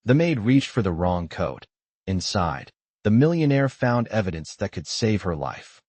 The maid reached for the wrong coat. Inside, the millionaire found evidence that could save her life.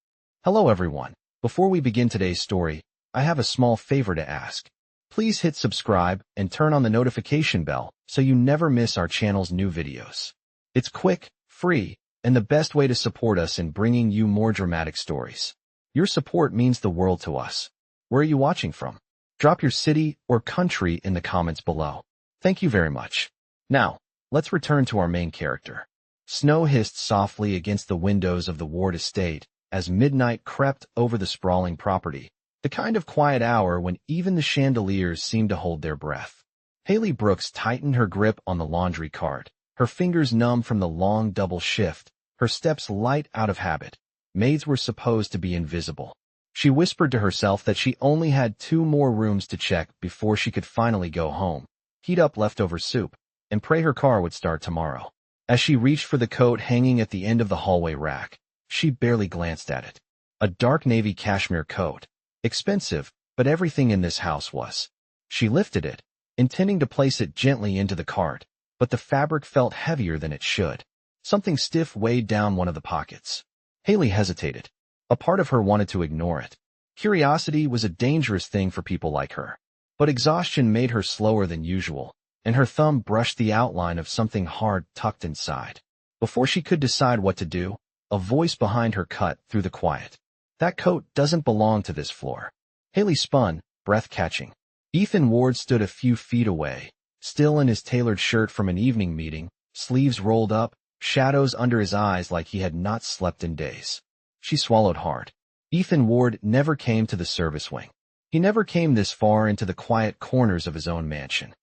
Hello everyone. Before we begin today's story, I have a small favor to ask. Please hit subscribe and turn on the notification bell so you never miss our channel's new videos. It's quick, free, and the best way to support us in bringing you more dramatic stories. Your support means the world to us. Where are you watching from? Drop your city or country in the comments below. Thank you very much. Now, let's return to our main character. Snow hissed softly against the windows of the Ward estate as midnight crept over the sprawling property, the kind of quiet hour when even the chandeliers seemed to hold their breath. Haley Brooks tightened her grip on the laundry cart, her fingers numb from the long double shift, her steps light out of habit. Maids were supposed to be invisible. She whispered to herself that she only had 2 more rooms to check before she could finally go home, heat up leftover soup, and pray her car would start tomorrow. As she reached for the coat hanging at the end of the hallway rack, she barely glanced at it. A dark navy cashmere coat. Expensive, but everything in this house was. She lifted it, intending to place it gently into the cart, but the fabric felt heavier than it should. Something stiff weighed down one of the pockets. Haley hesitated. A part of her wanted to ignore it. Curiosity was a dangerous thing for people like her. But exhaustion made her slower than usual, and her thumb brushed the outline of something hard tucked inside. Before she could decide what to do, a voice behind her cut through the quiet. That coat doesn't belong to this floor. Haley spun, breath catching. Ethan Ward stood a few feet away, still in his tailored shirt from an evening meeting, sleeves rolled up, shadows under his eyes like he had not slept in days. She swallowed hard. Ethan Ward never came to the service wing. He never came this far into the quiet corners of his own mansion.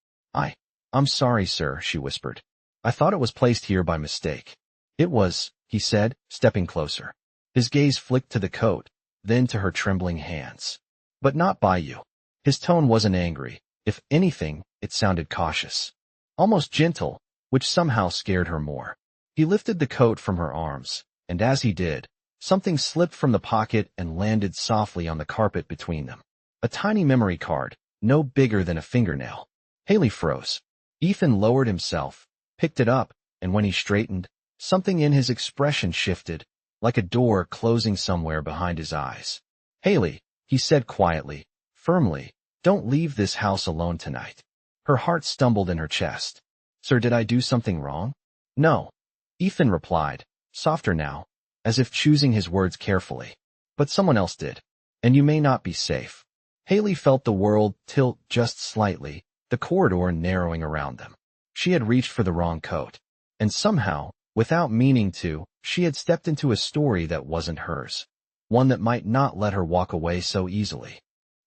I'm sorry, sir, she whispered. I thought it was placed here by mistake. It was, he said, stepping closer. His gaze flicked to the coat, then to her trembling hands. But not by you. His tone wasn't angry. If anything, it sounded cautious. Almost gentle, which somehow scared her more. He lifted the coat from her arms, and as he did, something slipped from the pocket and landed softly on the carpet between them. A tiny memory card, no bigger than a fingernail. Haley froze. Ethan lowered himself, picked it up, and when he straightened, something in his expression shifted, like a door closing somewhere behind his eyes. Haley, he said quietly, firmly, don't leave this house alone tonight. Her heart stumbled in her chest. Sir, did I do something wrong? No. Ethan replied, softer now, as if choosing his words carefully. But someone else did. And you may not be safe. Haley felt the world tilt just slightly, the corridor narrowing around them. She had reached for the wrong coat. And somehow, without meaning to, she had stepped into a story that wasn't hers. One that might not let her walk away so easily.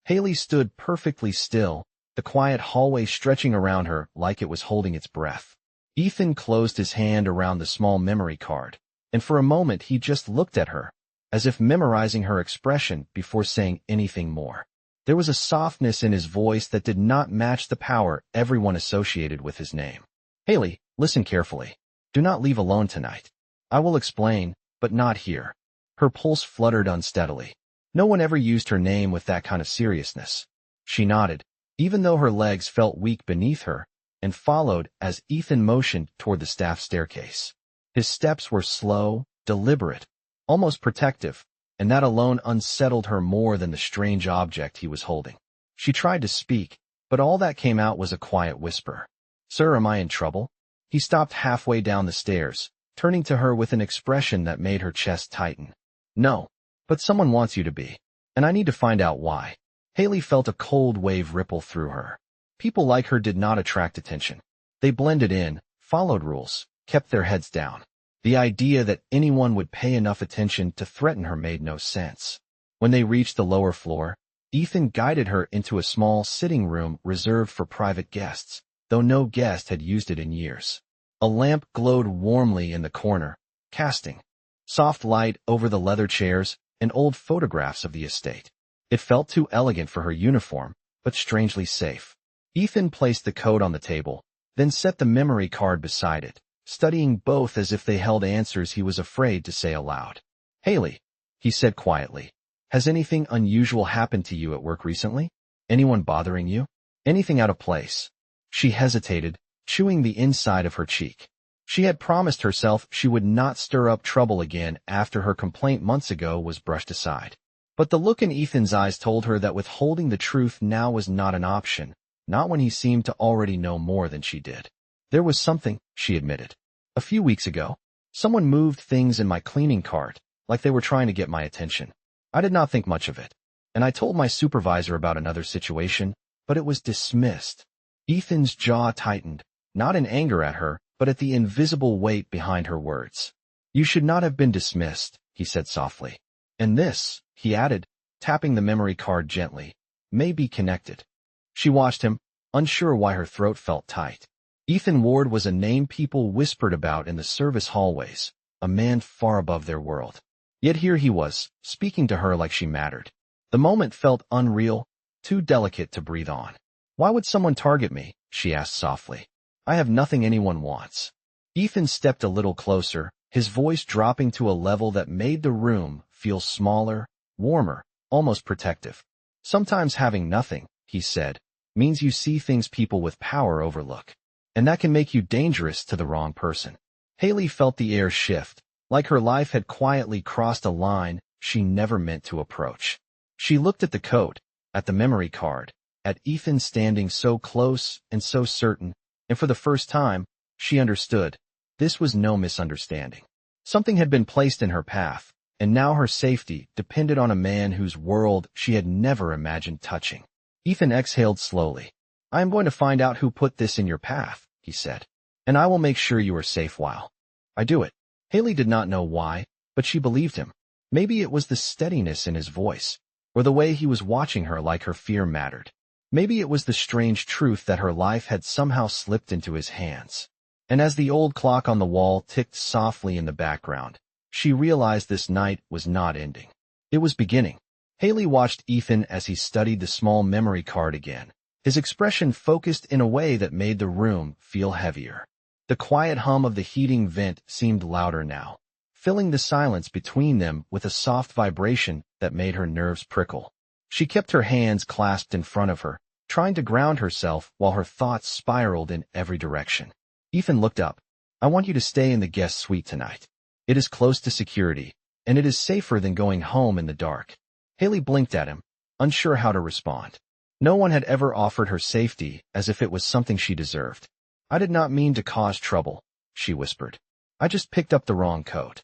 Haley stood perfectly still, the quiet hallway stretching around her like it was holding its breath. Ethan closed his hand around the small memory card, and for a moment he just looked at her, as if memorizing her expression before saying anything more. There was a softness in his voice that did not match the power everyone associated with his name. Haley, listen carefully. Do not leave alone tonight. I will explain, but not here. Her pulse fluttered unsteadily. No one ever used her name with that kind of seriousness. She nodded, even though her legs felt weak beneath her, and followed as Ethan motioned toward the staff staircase. His steps were slow, deliberate, almost protective, and that alone unsettled her more than the strange object he was holding. She tried to speak, but all that came out was a quiet whisper. Sir, am I in trouble? He stopped halfway down the stairs, turning to her with an expression that made her chest tighten. No, but someone wants you to be, and I need to find out why. Haley felt a cold wave ripple through her. People like her did not attract attention. They blended in, followed rules, kept their heads down. The idea that anyone would pay enough attention to threaten her made no sense. When they reached the lower floor, Ethan guided her into a small sitting room reserved for private guests, though no guest had used it in years. A lamp glowed warmly in the corner, casting soft light over the leather chairs and old photographs of the estate. It felt too elegant for her uniform, but strangely safe. Ethan placed the coat on the table, then set the memory card beside it, studying both as if they held answers he was afraid to say aloud. Haley, he said quietly, has anything unusual happened to you at work recently? Anyone bothering you? Anything out of place? She hesitated, chewing the inside of her cheek. She had promised herself she would not stir up trouble again after her complaint months ago was brushed aside. But the look in Ethan's eyes told her that withholding the truth now was not an option, not when he seemed to already know more than she did. There was something, she admitted. A few weeks ago, someone moved things in my cleaning cart, like they were trying to get my attention. I did not think much of it, and I told my supervisor about another situation, but it was dismissed. Ethan's jaw tightened, not in anger at her, but at the invisible weight behind her words. You should not have been dismissed, he said softly. And this, he added, tapping the memory card gently, may be connected. She watched him, unsure why her throat felt tight. Ethan Ward was a name people whispered about in the service hallways, a man far above their world. Yet here he was, speaking to her like she mattered. The moment felt unreal, too delicate to breathe on. Why would someone target me? She asked softly. I have nothing anyone wants. Ethan stepped a little closer, his voice dropping to a level that made the room feel smaller, warmer, almost protective. Sometimes having nothing, he said, means you see things people with power overlook. And that can make you dangerous to the wrong person. Haley felt the air shift, like her life had quietly crossed a line she never meant to approach. She looked at the coat, at the memory card, at Ethan standing so close and so certain, and for the first time, she understood. This was no misunderstanding. Something had been placed in her path, and now her safety depended on a man whose world she had never imagined touching. Ethan exhaled slowly. I am going to find out who put this in your path, he said, and I will make sure you are safe while I do it. Haley did not know why, but she believed him. Maybe it was the steadiness in his voice, or the way he was watching her like her fear mattered. Maybe it was the strange truth that her life had somehow slipped into his hands. And as the old clock on the wall ticked softly in the background, she realized this night was not ending. It was beginning. Haley watched Ethan as he studied the small memory card again, his expression focused in a way that made the room feel heavier. The quiet hum of the heating vent seemed louder now, filling the silence between them with a soft vibration that made her nerves prickle. She kept her hands clasped in front of her, trying to ground herself while her thoughts spiraled in every direction. Ethan looked up. I want you to stay in the guest suite tonight. It is close to security, and it is safer than going home in the dark. Haley blinked at him, unsure how to respond. No one had ever offered her safety as if it was something she deserved. I did not mean to cause trouble, she whispered. I just picked up the wrong coat.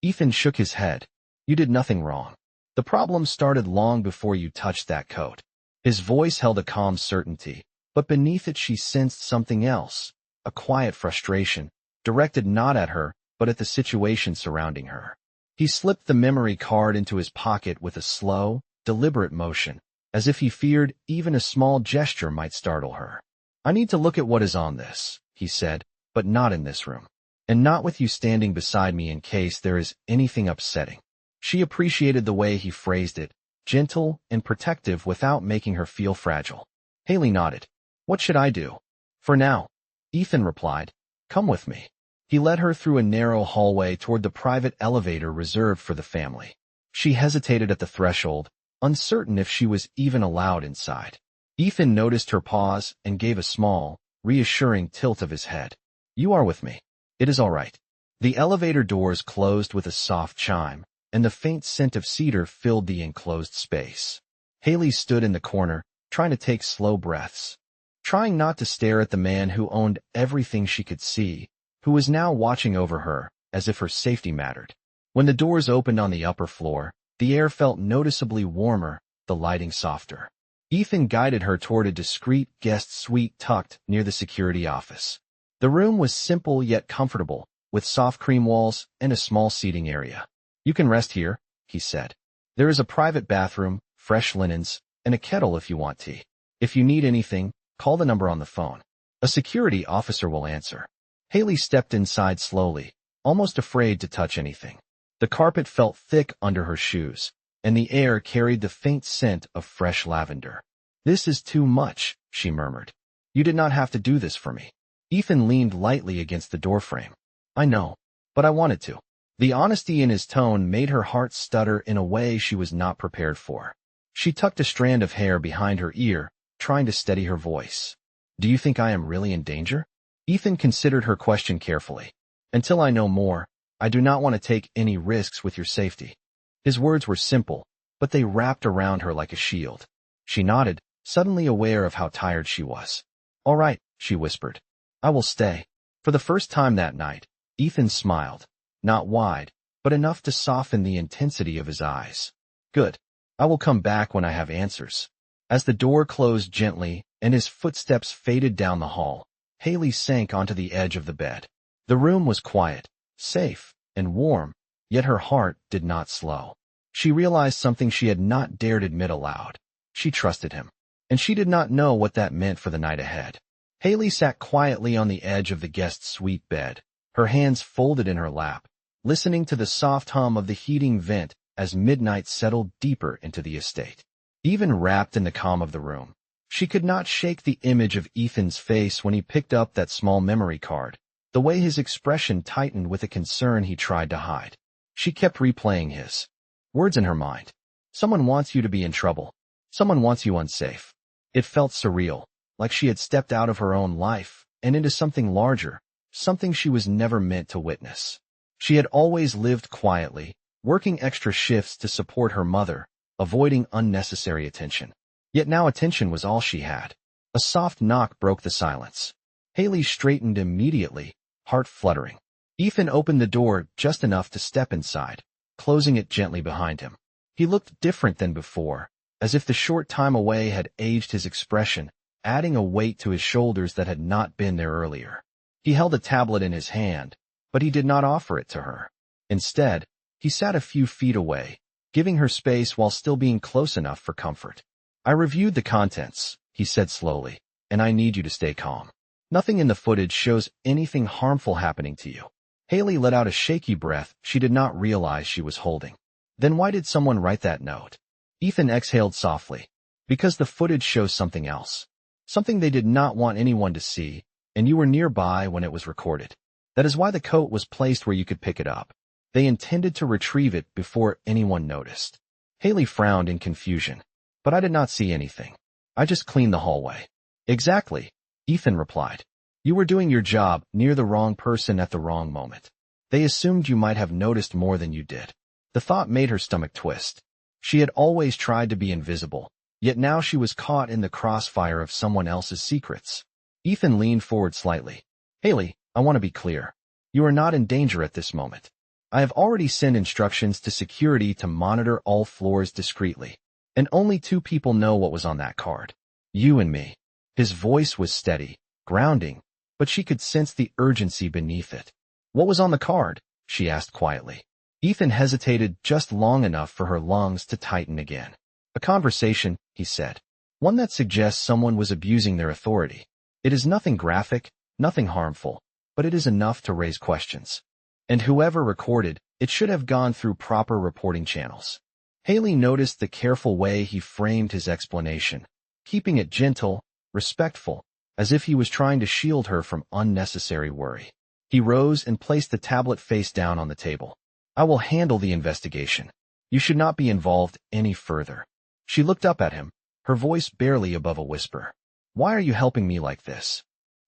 Ethan shook his head. You did nothing wrong. The problem started long before you touched that coat. His voice held a calm certainty, but beneath it she sensed something else, a quiet frustration, directed not at her, but at the situation surrounding her. He slipped the memory card into his pocket with a slow, deliberate motion, as if he feared even a small gesture might startle her. I need to look at what is on this, he said, but not in this room. And not with you standing beside me in case there is anything upsetting. She appreciated the way he phrased it, gentle and protective without making her feel fragile. Haley nodded. What should I do? For now, Ethan replied. Come with me. He led her through a narrow hallway toward the private elevator reserved for the family. She hesitated at the threshold, uncertain if she was even allowed inside. Ethan noticed her pause and gave a small, reassuring tilt of his head. You are with me. It is all right. The elevator doors closed with a soft chime, and the faint scent of cedar filled the enclosed space. Haley stood in the corner, trying to take slow breaths, trying not to stare at the man who owned everything she could see, who was now watching over her, as if her safety mattered. When the doors opened on the upper floor, the air felt noticeably warmer, the lighting softer. Ethan guided her toward a discreet guest suite tucked near the security office. The room was simple yet comfortable, with soft cream walls and a small seating area. You can rest here, he said. There is a private bathroom, fresh linens, and a kettle if you want tea. If you need anything, call the number on the phone. A security officer will answer. Haley stepped inside slowly, almost afraid to touch anything. The carpet felt thick under her shoes, and the air carried the faint scent of fresh lavender. This is too much, she murmured. You did not have to do this for me. Ethan leaned lightly against the doorframe. I know, but I wanted to. The honesty in his tone made her heart stutter in a way she was not prepared for. She tucked a strand of hair behind her ear, trying to steady her voice. Do you think I am really in danger? Ethan considered her question carefully. Until I know more, I do not want to take any risks with your safety. His words were simple, but they wrapped around her like a shield. She nodded, suddenly aware of how tired she was. All right, she whispered. I will stay. For the first time that night, Ethan smiled. Not wide, but enough to soften the intensity of his eyes. Good. I will come back when I have answers. As the door closed gently and his footsteps faded down the hall, Haley sank onto the edge of the bed. The room was quiet, safe, and warm, yet her heart did not slow. She realized something she had not dared admit aloud. She trusted him, and she did not know what that meant for the night ahead. Haley sat quietly on the edge of the guest's suite bed, her hands folded in her lap, listening to the soft hum of the heating vent as midnight settled deeper into the estate. Even wrapped in the calm of the room, she could not shake the image of Ethan's face when he picked up that small memory card, the way his expression tightened with a concern he tried to hide. She kept replaying his words in her mind. Someone wants you to be in trouble. Someone wants you unsafe. It felt surreal, like she had stepped out of her own life and into something larger, something she was never meant to witness. She had always lived quietly, working extra shifts to support her mother, avoiding unnecessary attention. Yet now attention was all she had. A soft knock broke the silence. Haley straightened immediately, heart fluttering. Ethan opened the door just enough to step inside, closing it gently behind him. He looked different than before, as if the short time away had aged his expression, adding a weight to his shoulders that had not been there earlier. He held a tablet in his hand, but he did not offer it to her. Instead, he sat a few feet away, giving her space while still being close enough for comfort. I reviewed the contents, he said slowly, and I need you to stay calm. Nothing in the footage shows anything harmful happening to you. Haley let out a shaky breath she did not realize she was holding. Then why did someone write that note? Ethan exhaled softly. Because the footage shows something else. Something they did not want anyone to see, and you were nearby when it was recorded. That is why the coat was placed where you could pick it up. They intended to retrieve it before anyone noticed. Haley frowned in confusion. But I did not see anything. I just cleaned the hallway. Exactly, Ethan replied. You were doing your job near the wrong person at the wrong moment. They assumed you might have noticed more than you did. The thought made her stomach twist. She had always tried to be invisible, yet now she was caught in the crossfire of someone else's secrets. Ethan leaned forward slightly. Haley, I want to be clear. You are not in danger at this moment. I have already sent instructions to security to monitor all floors discreetly. And only 2 people know what was on that card. You and me. His voice was steady, grounding, but she could sense the urgency beneath it. What was on the card? She asked quietly. Ethan hesitated just long enough for her lungs to tighten again. A conversation, he said. One that suggests someone was abusing their authority. It is nothing graphic, nothing harmful, but it is enough to raise questions. And whoever recorded, it should have gone through proper reporting channels. Haley noticed the careful way he framed his explanation, keeping it gentle, respectful, as if he was trying to shield her from unnecessary worry. He rose and placed the tablet face down on the table. I will handle the investigation. You should not be involved any further. She looked up at him, her voice barely above a whisper. Why are you helping me like this?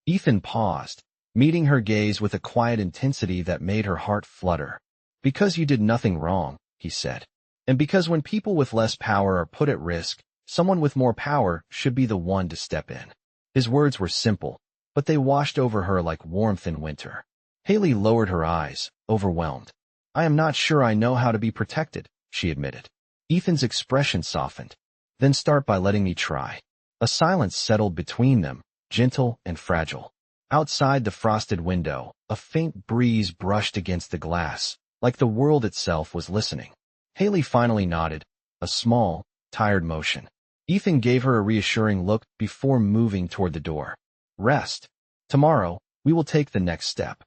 Ethan paused, meeting her gaze with a quiet intensity that made her heart flutter. Because you did nothing wrong, he said. And because when people with less power are put at risk, someone with more power should be the one to step in. His words were simple, but they washed over her like warmth in winter. Haley lowered her eyes, overwhelmed. I am not sure I know how to be protected, she admitted. Ethan's expression softened. Then start by letting me try. A silence settled between them, gentle and fragile. Outside the frosted window, a faint breeze brushed against the glass, like the world itself was listening. Haley finally nodded, a small, tired motion. Ethan gave her a reassuring look before moving toward the door. Rest. Tomorrow, we will take the next step.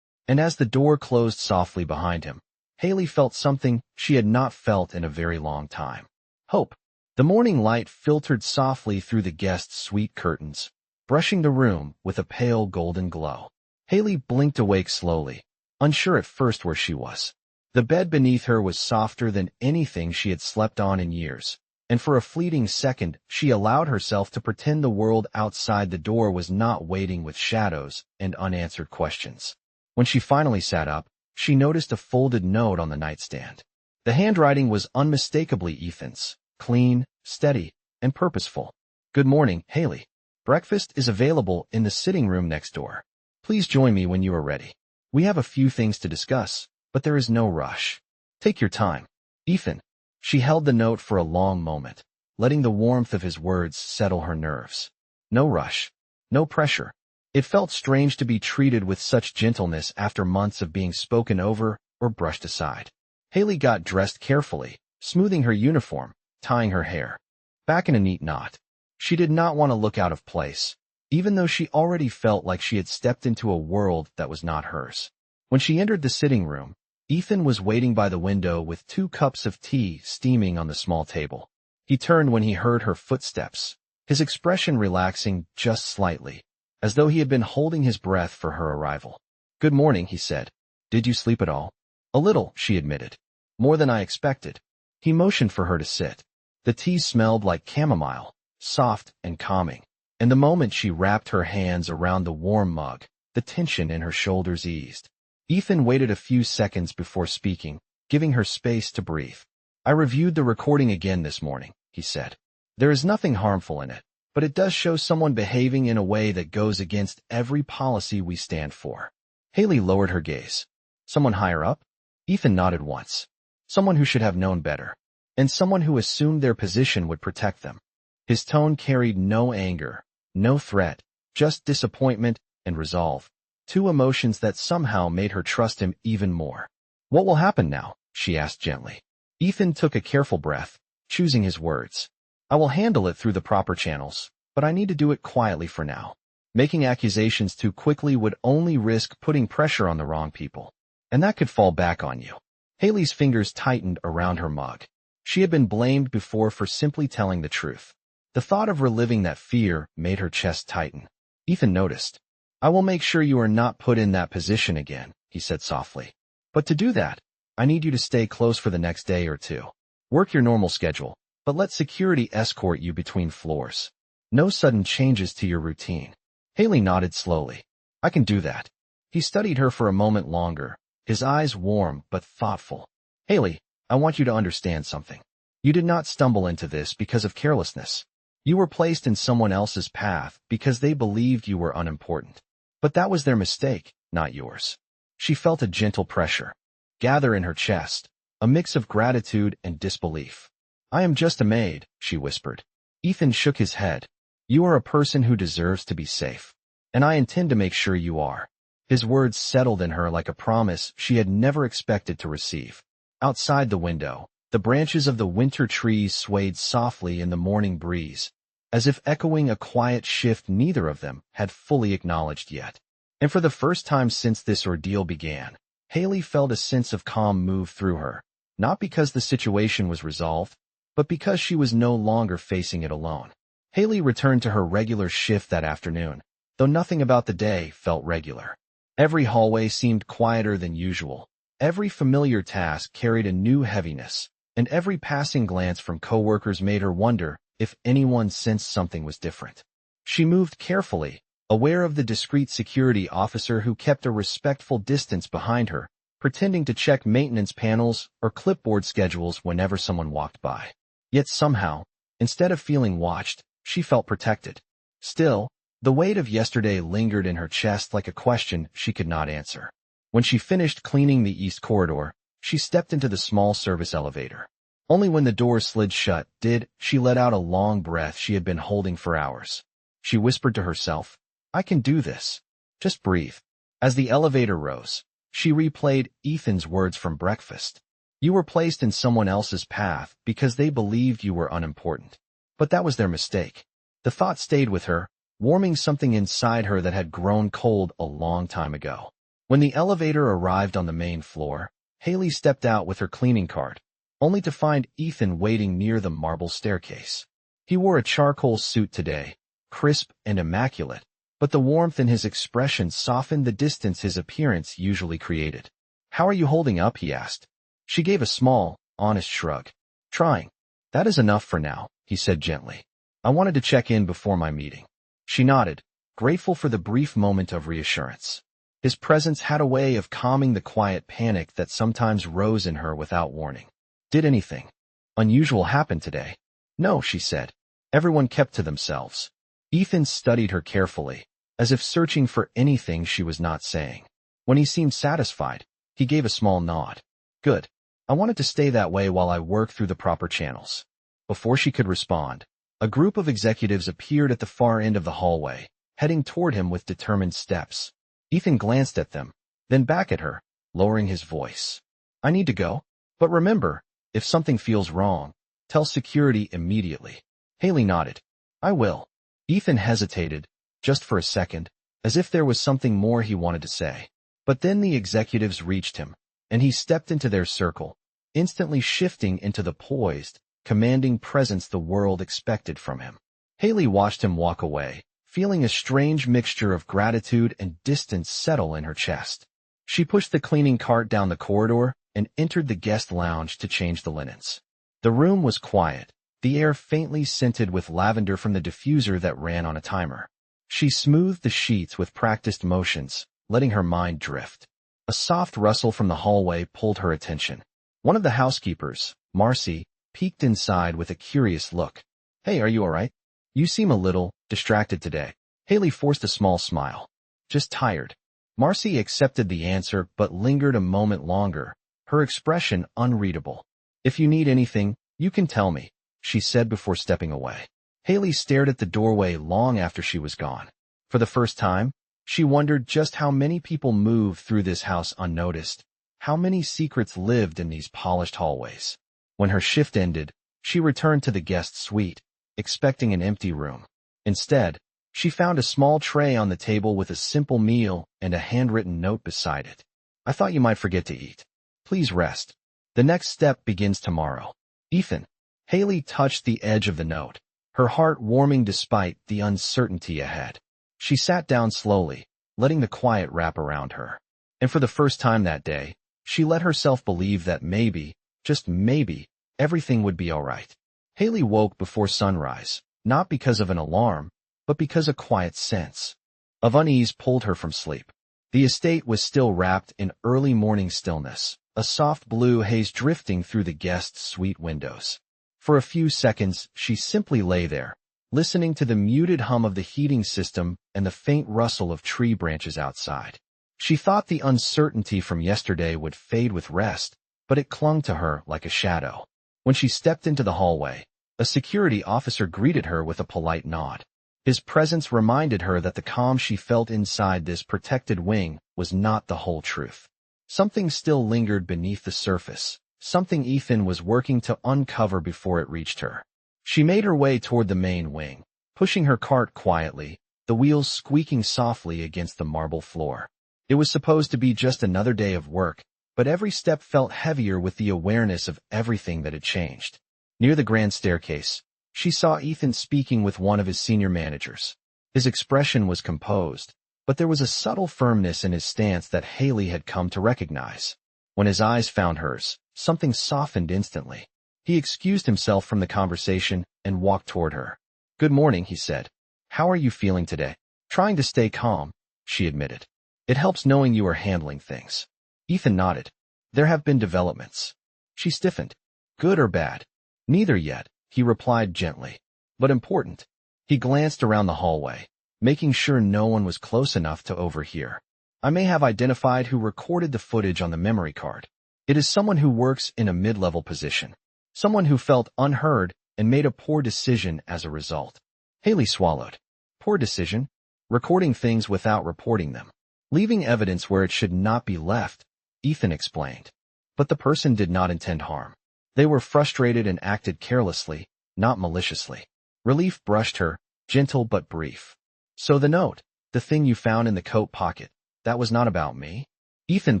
And as the door closed softly behind him, Haley felt something she had not felt in a very long time. Hope. The morning light filtered softly through the guest's suite curtains, brushing the room with a pale golden glow. Haley blinked awake slowly, unsure at first where she was. The bed beneath her was softer than anything she had slept on in years, and for a fleeting second she allowed herself to pretend the world outside the door was not waiting with shadows and unanswered questions. When she finally sat up, she noticed a folded note on the nightstand. The handwriting was unmistakably Ethan's, clean, steady, and purposeful. "Good morning, Haley. Breakfast is available in the sitting room next door. Please join me when you are ready. We have a few things to discuss, but there is no rush. Take your time. Ethan." She held the note for a long moment, letting the warmth of his words settle her nerves. No rush. No pressure. It felt strange to be treated with such gentleness after months of being spoken over or brushed aside. Haley got dressed carefully, smoothing her uniform, tying her hair back in a neat knot. She did not want to look out of place, even though she already felt like she had stepped into a world that was not hers. When she entered the sitting room, Ethan was waiting by the window with 2 cups of tea steaming on the small table. He turned when he heard her footsteps, his expression relaxing just slightly, as though he had been holding his breath for her arrival. "Good morning," he said. "Did you sleep at all?" "A little," she admitted. "More than I expected." He motioned for her to sit. The tea smelled like chamomile, soft and calming, and the moment she wrapped her hands around the warm mug, the tension in her shoulders eased. Ethan waited a few seconds before speaking, giving her space to breathe. "I reviewed the recording again this morning," he said. "There is nothing harmful in it, but it does show someone behaving in a way that goes against every policy we stand for." Haley lowered her gaze. "Someone higher up?" Ethan nodded once. "Someone who should have known better, and someone who assumed their position would protect them." His tone carried no anger, no threat, just disappointment and resolve. 2 emotions that somehow made her trust him even more. "What will happen now?" she asked gently. Ethan took a careful breath, choosing his words. "I will handle it through the proper channels, but I need to do it quietly for now. Making accusations too quickly would only risk putting pressure on the wrong people, and that could fall back on you." Haley's fingers tightened around her mug. She had been blamed before for simply telling the truth. The thought of reliving that fear made her chest tighten. Ethan noticed. "I will make sure you are not put in that position again," he said softly. "But to do that, I need you to stay close for the next day or 2. Work your normal schedule, but let security escort you between floors. No sudden changes to your routine." Haley nodded slowly. "I can do that." He studied her for a moment longer, his eyes warm but thoughtful. "Haley, I want you to understand something. You did not stumble into this because of carelessness. You were placed in someone else's path because they believed you were unimportant. But that was their mistake, not yours." She felt a gentle pressure gather in her chest, a mix of gratitude and disbelief. "I am just a maid," she whispered. Ethan shook his head. "You are a person who deserves to be safe, and I intend to make sure you are." His words settled in her like a promise she had never expected to receive. Outside the window, the branches of the winter trees swayed softly in the morning breeze, as if echoing a quiet shift neither of them had fully acknowledged yet. And for the first time since this ordeal began, Haley felt a sense of calm move through her, not because the situation was resolved, but because she was no longer facing it alone. Haley returned to her regular shift that afternoon, though nothing about the day felt regular. Every hallway seemed quieter than usual. Every familiar task carried a new heaviness, and every passing glance from coworkers made her wonder if anyone sensed something was different. She moved carefully, aware of the discreet security officer who kept a respectful distance behind her, pretending to check maintenance panels or clipboard schedules whenever someone walked by. Yet somehow, instead of feeling watched, she felt protected. Still, the weight of yesterday lingered in her chest like a question she could not answer. When she finished cleaning the east corridor, she stepped into the small service elevator. Only when the door slid shut did she let out a long breath she had been holding for hours. She whispered to herself, "I can do this. Just breathe." As the elevator rose, she replayed Ethan's words from breakfast. "You were placed in someone else's path because they believed you were unimportant. But that was their mistake." The thought stayed with her, warming something inside her that had grown cold a long time ago. When the elevator arrived on the main floor, Haley stepped out with her cleaning cart, only to find Ethan waiting near the marble staircase. He wore a charcoal suit today, crisp and immaculate, but the warmth in his expression softened the distance his appearance usually created. "How are you holding up?" he asked. She gave a small, honest shrug. "Trying." That is enough for now, he said gently. I wanted to check in before my meeting. She nodded, grateful for the brief moment of reassurance. His presence had a way of calming the quiet panic that sometimes rose in her without warning. Did anything unusual happen today? No, she said. Everyone kept to themselves. Ethan studied her carefully, as if searching for anything she was not saying. When he seemed satisfied, he gave a small nod. Good. I wanted to stay that way while I work through the proper channels. Before she could respond, a group of executives appeared at the far end of the hallway, heading toward him with determined steps. Ethan glanced at them, then back at her, lowering his voice. I need to go, but remember, if something feels wrong, tell security immediately. Haley nodded. I will. Ethan hesitated, just for a second, as if there was something more he wanted to say. But then the executives reached him, and he stepped into their circle, instantly shifting into the poised, commanding presence the world expected from him. Haley watched him walk away, feeling a strange mixture of gratitude and distance settle in her chest. She pushed the cleaning cart down the corridor and entered the guest lounge to change the linens. The room was quiet, the air faintly scented with lavender from the diffuser that ran on a timer. She smoothed the sheets with practiced motions, letting her mind drift. A soft rustle from the hallway pulled her attention. One of the housekeepers, Marcy, peeked inside with a curious look. Hey, are you all right? You seem a little distracted today. Haley forced a small smile. Just tired. Marcy accepted the answer but lingered a moment longer, her expression unreadable. If you need anything, you can tell me, she said before stepping away. Haley stared at the doorway long after she was gone. For the first time, she wondered just how many people moved through this house unnoticed, how many secrets lived in these polished hallways. When her shift ended, she returned to the guest suite, expecting an empty room. Instead, she found a small tray on the table with a simple meal and a handwritten note beside it. I thought you might forget to eat. Please rest. The next step begins tomorrow. Ethan. Haley touched the edge of the note, her heart warming despite the uncertainty ahead. She sat down slowly, letting the quiet wrap around her. And for the first time that day, she let herself believe that maybe, just maybe, everything would be all right. Haley woke before sunrise, not because of an alarm, but because a quiet sense of unease pulled her from sleep. The estate was still wrapped in early morning stillness, a soft blue haze drifting through the guest suite windows. For a few seconds, she simply lay there, listening to the muted hum of the heating system and the faint rustle of tree branches outside. She thought the uncertainty from yesterday would fade with rest, but it clung to her like a shadow. When she stepped into the hallway, a security officer greeted her with a polite nod. His presence reminded her that the calm she felt inside this protected wing was not the whole truth. Something still lingered beneath the surface, something Ethan was working to uncover before it reached her. She made her way toward the main wing, pushing her cart quietly, the wheels squeaking softly against the marble floor. It was supposed to be just another day of work, but every step felt heavier with the awareness of everything that had changed. Near the grand staircase, she saw Ethan speaking with one of his senior managers. His expression was composed, but there was a subtle firmness in his stance that Haley had come to recognize. When his eyes found hers, something softened instantly. He excused himself from the conversation and walked toward her. Good morning, he said. How are you feeling today? Trying to stay calm, she admitted. It helps knowing you are handling things. Ethan nodded. There have been developments. She stiffened. Good or bad? Neither yet, he replied gently. But important. He glanced around the hallway, making sure no one was close enough to overhear. I may have identified who recorded the footage on the memory card. It is someone who works in a mid-level position. Someone who felt unheard and made a poor decision as a result. Haley swallowed. Poor decision? Recording things without reporting them. Leaving evidence where it should not be left, Ethan explained. But the person did not intend harm. They were frustrated and acted carelessly, not maliciously. Relief brushed her, gentle but brief. So the note, the thing you found in the coat pocket, that was not about me? Ethan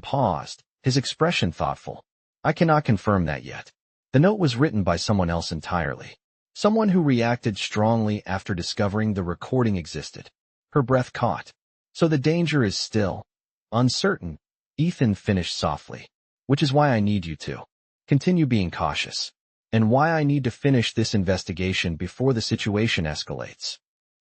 paused, his expression thoughtful. I cannot confirm that yet. The note was written by someone else entirely. Someone who reacted strongly after discovering the recording existed. Her breath caught. So the danger is still uncertain, Ethan finished softly. Which is why I need you to continue being cautious. and why I need to finish this investigation before the situation escalates.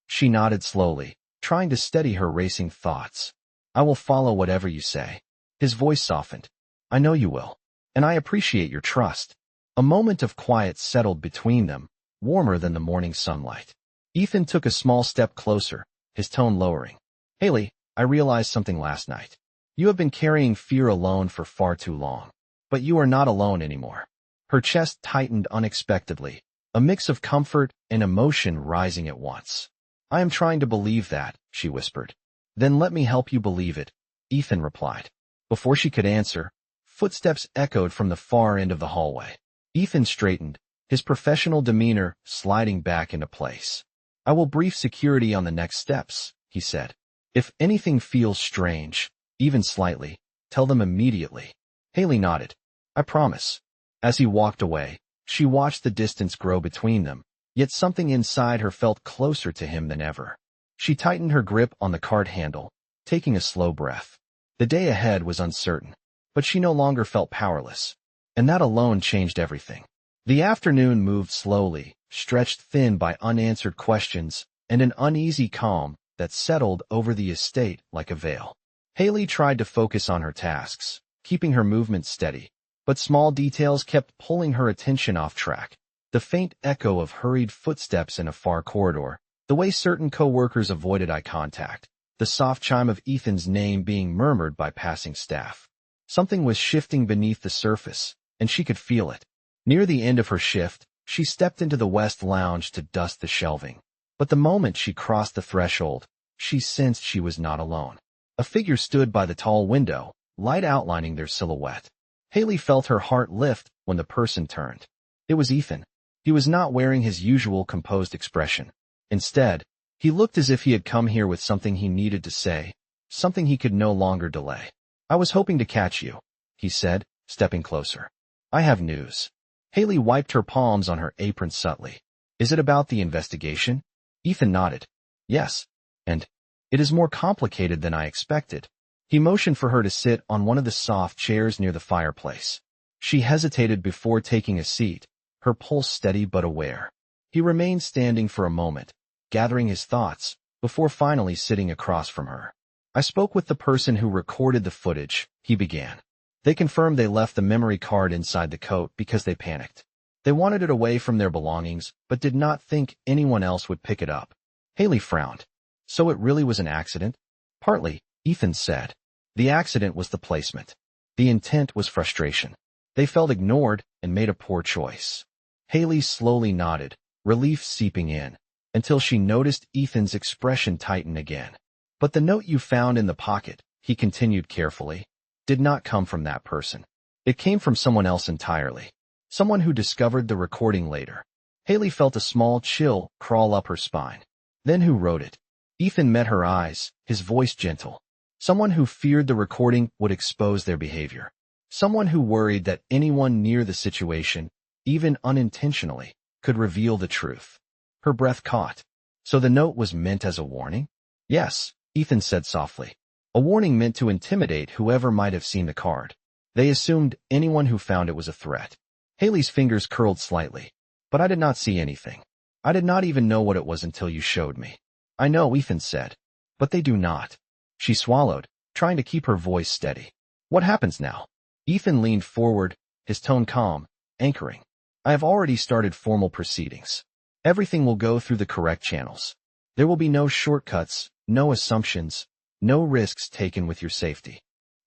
She nodded slowly, trying to steady her racing thoughts. I will follow whatever you say. His voice softened. I know you will, and I appreciate your trust. A moment of quiet settled between them, warmer than the morning sunlight. Ethan took a small step closer, his tone lowering. Haley, I realized something last night. You have been carrying fear alone for far too long. But you are not alone anymore. Her chest tightened unexpectedly, a mix of comfort and emotion rising at once. I am trying to believe that, she whispered. Then let me help you believe it, Ethan replied. Before she could answer, footsteps echoed from the far end of the hallway. Ethan straightened, his professional demeanor sliding back into place. I will brief security on the next steps, he said. If anything feels strange, even slightly, tell them immediately. Haley nodded. I promise. As he walked away, she watched the distance grow between them, yet something inside her felt closer to him than ever. She tightened her grip on the cart handle, taking a slow breath. The day ahead was uncertain, but she no longer felt powerless, and that alone changed everything. The afternoon moved slowly, stretched thin by unanswered questions and an uneasy calm that settled over the estate like a veil. Haley tried to focus on her tasks, keeping her movements steady, but small details kept pulling her attention off track. The faint echo of hurried footsteps in a far corridor, the way certain co-workers avoided eye contact, the soft chime of Ethan's name being murmured by passing staff. Something was shifting beneath the surface, and she could feel it. Near the end of her shift, she stepped into the West Lounge to dust the shelving. But the moment she crossed the threshold, she sensed she was not alone. A figure stood by the tall window, light outlining their silhouette. Haley felt her heart lift when the person turned. It was Ethan. He was not wearing his usual composed expression. Instead, he looked as if he had come here with something he needed to say, something he could no longer delay. I was hoping to catch you, he said, stepping closer. I have news. Haley wiped her palms on her apron subtly. Is it about the investigation? Ethan nodded. Yes. And it is more complicated than I expected. He motioned for her to sit on one of the soft chairs near the fireplace. She hesitated before taking a seat, her pulse steady but aware. He remained standing for a moment, gathering his thoughts, before finally sitting across from her. I spoke with the person who recorded the footage, he began. They confirmed they left the memory card inside the coat because they panicked. They wanted it away from their belongings, but did not think anyone else would pick it up. Haley frowned. So it really was an accident? Partly, Ethan said. The accident was the placement. The intent was frustration. They felt ignored and made a poor choice. Haley slowly nodded, relief seeping in, until she noticed Ethan's expression tighten again. But the note you found in the pocket, he continued carefully, did not come from that person. It came from someone else entirely. Someone who discovered the recording later. Haley felt a small chill crawl up her spine. Then who wrote it? Ethan met her eyes, his voice gentle. Someone who feared the recording would expose their behavior. Someone who worried that anyone near the situation, even unintentionally, could reveal the truth. Her breath caught. So the note was meant as a warning? Yes, Ethan said softly. A warning meant to intimidate whoever might have seen the card. They assumed anyone who found it was a threat. Haley's fingers curled slightly. But I did not see anything. I did not even know what it was until you showed me. I know, Ethan said. But they do not. She swallowed, trying to keep her voice steady. What happens now? Ethan leaned forward, his tone calm, anchoring. I have already started formal proceedings. Everything will go through the correct channels. There will be no shortcuts, no assumptions, no risks taken with your safety.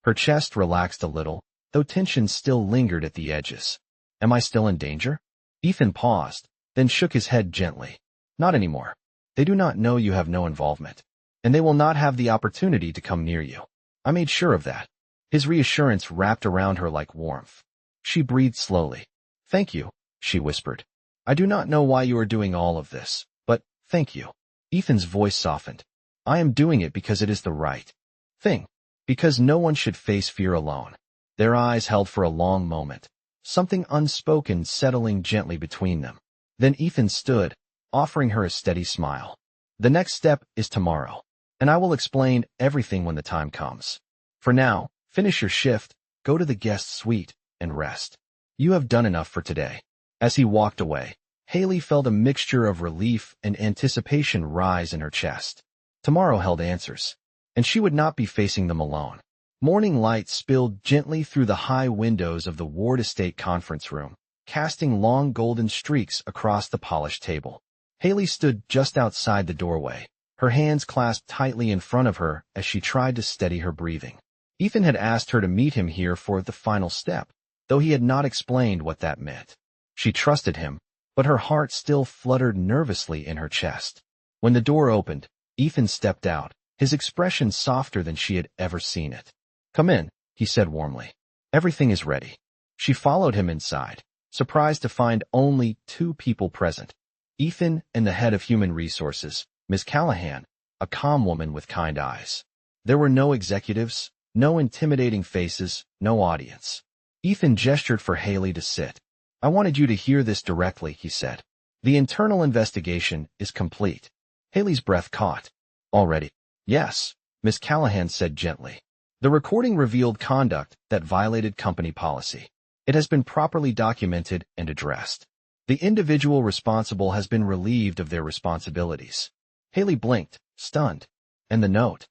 Her chest relaxed a little, though tension still lingered at the edges. Am I still in danger? Ethan paused, then shook his head gently. Not anymore. They do not know you have no involvement, and they will not have the opportunity to come near you. I made sure of that. His reassurance wrapped around her like warmth. She breathed slowly. Thank you, she whispered. I do not know why you are doing all of this, but thank you. Ethan's voice softened. I am doing it because it is the right thing. Because no one should face fear alone. Their eyes held for a long moment, something unspoken settling gently between them. Then Ethan stood, offering her a steady smile. The next step is tomorrow, and I will explain everything when the time comes. For now, finish your shift, go to the guest suite, and rest. You have done enough for today. As he walked away, Haley felt a mixture of relief and anticipation rise in her chest. Tomorrow held answers, and she would not be facing them alone. Morning light spilled gently through the high windows of the Ward Estate conference room, casting long golden streaks across the polished table. Haley stood just outside the doorway, her hands clasped tightly in front of her as she tried to steady her breathing. Ethan had asked her to meet him here for the final step, though he had not explained what that meant. She trusted him, but her heart still fluttered nervously in her chest. When the door opened, Ethan stepped out, his expression softer than she had ever seen it. "Come in," he said warmly. "Everything is ready." She followed him inside, surprised to find only two people present, Ethan and the head of human resources, Ms. Callahan, a calm woman with kind eyes. There were no executives, no intimidating faces, no audience. Ethan gestured for Haley to sit. "I wanted you to hear this directly," he said. "The internal investigation is complete." Haley's breath caught. "Already?" "Yes," Ms. Callahan said gently. "The recording revealed conduct that violated company policy. It has been properly documented and addressed. The individual responsible has been relieved of their responsibilities." Haley blinked, stunned. "And the note?"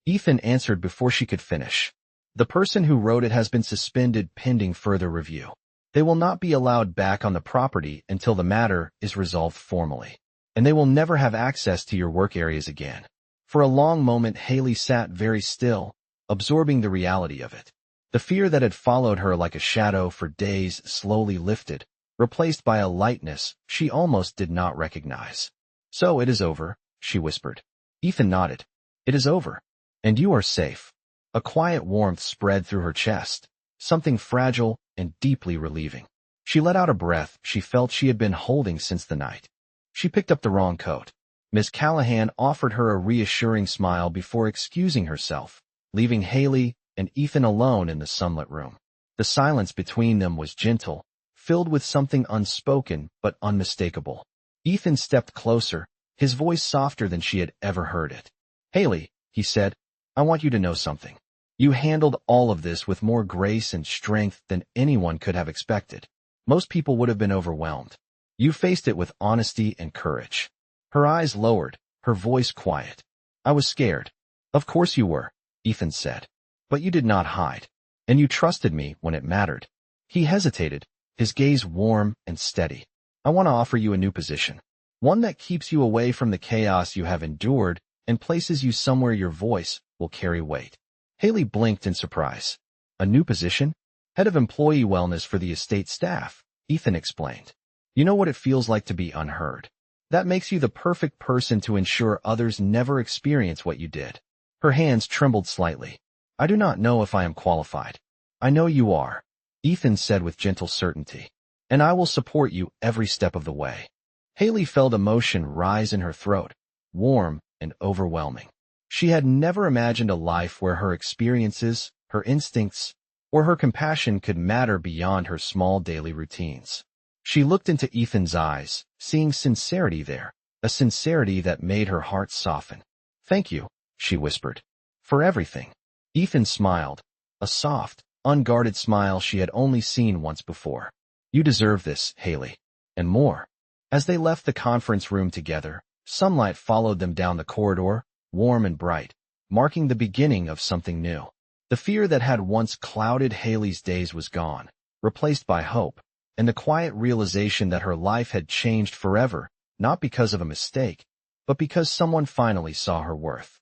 Ethan answered before she could finish. "The person who wrote it has been suspended pending further review. They will not be allowed back on the property until the matter is resolved formally, and they will never have access to your work areas again." For a long moment, Haley sat very still, absorbing the reality of it. The fear that had followed her like a shadow for days slowly lifted, replaced by a lightness she almost did not recognize. "So it is over," she whispered. Ethan nodded. "It is over. And you are safe." A quiet warmth spread through her chest, something fragile and deeply relieving. She let out a breath she felt she had been holding since the night. She picked up the wrong coat. Ms. Callahan offered her a reassuring smile before excusing herself, leaving Haley and Ethan alone in the sunlit room. The silence between them was gentle, filled with something unspoken but unmistakable. Ethan stepped closer, his voice softer than she had ever heard it. "Haley," he said, "I want you to know something. You handled all of this with more grace and strength than anyone could have expected. Most people would have been overwhelmed. You faced it with honesty and courage." Her eyes lowered, her voice quiet. "I was scared." "Of course you were," Ethan said. "But you did not hide. And you trusted me when it mattered." He hesitated, his gaze warm and steady. "I want to offer you a new position. One that keeps you away from the chaos you have endured and places you somewhere your voice will carry weight." Haley blinked in surprise. "A new position?" "Head of Employee Wellness for the estate staff," Ethan explained. "You know what it feels like to be unheard. That makes you the perfect person to ensure others never experience what you did." Her hands trembled slightly. "I do not know if I am qualified." "I know you are," Ethan said with gentle certainty. "And I will support you every step of the way." Haley felt emotion rise in her throat, warm and overwhelming. She had never imagined a life where her experiences, her instincts, or her compassion could matter beyond her small daily routines. She looked into Ethan's eyes, seeing sincerity there, a sincerity that made her heart soften. "Thank you," she whispered, "for everything." Ethan smiled, a soft, unguarded smile she had only seen once before. "You deserve this, Haley, and more." As they left the conference room together, sunlight followed them down the corridor, warm and bright, marking the beginning of something new. The fear that had once clouded Haley's days was gone, replaced by hope, and the quiet realization that her life had changed forever, not because of a mistake, but because someone finally saw her worth.